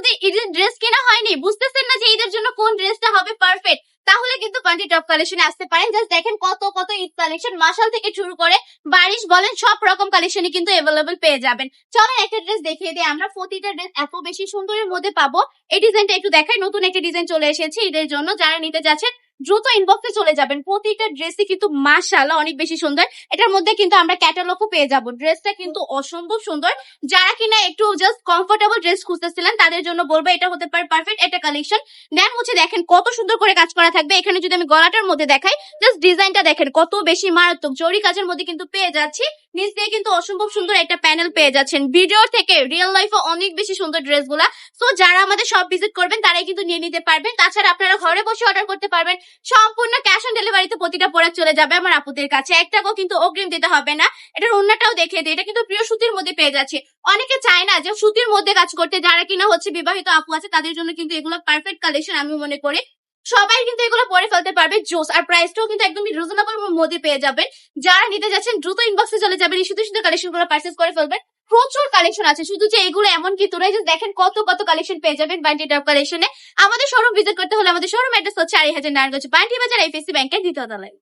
আমাদের ঈদের ড্রেস কেনা হয়নি, বুঝতেছেন না যে ঈদের জন্য কোন ড্রেসটা হবে পারফেক্ট, তাহলে কিন্তু বান্টি টপ কালেকশনে আসতে পারেন। জাস্ট দেখেন কত কত ঈদ কালেকশন, মাশাল থেকে শুরু করে বারিশ বলেন সব রকম কালেকশনই কিন্তু অ্যাভেলেবল পেয়ে যাবেন। চলেন একটা ড্রেস দেখিয়ে দিই আমরা। প্রতিটা ড্রেস এত বেশি সুন্দরের মধ্যে পাবো। এই ডিজাইনটা একটু দেখাই, নতুন একটা ডিজাইন চলে এসেছে ঈদের জন্য, যারা নিতে যাচ্ছেন দ্রুত ইনবক্সে চলে যাবেন। প্রতিটা ড্রেসই কিন্তু মাশাআল্লাহ অনেক বেশি সুন্দর। এটার মধ্যে কিন্তু আমরা ক্যাটালগও পেয়ে যাবো। ড্রেসটা কিন্তু অসম্ভব সুন্দর। যারা কিনা একটু জাস্ট কমফোর্টেবল ড্রেস খুঁজতেছিলেন তাদের জন্য বলবো এটা হতে পারে পারফেক্ট একটা কালেকশন। দেন হচ্ছে দেখেন কত সুন্দর করে কাজ করা থাকবে। এখানে যদি আমি গলাটার মধ্যে দেখাই, জাস্ট ডিজাইনটা দেখেন কত বেশি মারাত্মক। জরি কাজের মধ্যে কিন্তু পেয়ে যাচ্ছি। নিচ দিয়ে কিন্তু অসম্ভব সুন্দর একটা প্যানেল পেয়ে যাচ্ছেন। ভিডিও থেকে রিয়েল লাইফে অনেক বেশি সুন্দর ড্রেসগুলা। সো যারা আমাদের সব ভিজিট করবেন তারাই কিন্তু নিয়ে নিতে পারবেন। তাছাড়া আপনারা ঘরে বসে অর্ডার করতে পারবেন। সম্পূর্ণ ক্যাশ অন ডেলিভারিতে প্রতিটা প্রোডাক্ট চলে যাবে আমার আপুদের কাছে, এক টাকাও কিন্তু অগ্রিম দিতে হবে না। এটার ওন্নাটাও দেখিয়ে দিই, এটা কিন্তু প্রিয় সুতির মধ্যে পেয়ে যাচ্ছে। অনেকে চায় না যে সুতির মধ্যে কাজ করতে, যারা কিনা হচ্ছে বিবাহিত আপু আছে তাদের জন্য কিন্তু এগুলো পারফেক্ট কালেকশন আমি মনে করি। সবাই কিন্তু এগুলো পরে ফেলতে পারবে জোস, আর প্রাইসটাও কিন্তু একদম রিজনেবল মধ্যে পেয়ে যাবেন। যারা নিতে যাচ্ছেন দ্রুত ইনবক্সে চলে যাবেন, এই সুন্দর সুন্দর কালেকশন গুলো পারচেজ করে ফেলবেন। প্রচুর কালেকশন আছে, শুধু যে এগুলো এমন কি তোরাই যে দেখেন কত কত কালেকশন পেয়ে যাবেন বান্টি টপ কালেকশনে। আমাদের শোরুম ভিজিট করতে হলে আমাদের শোরুম অ্যাড্রেস হচ্ছে 4000 নারায়ণগঞ্জ বান্টি বাজার, আইপিসি ব্যাংকের দ্বিতীয় তলায়।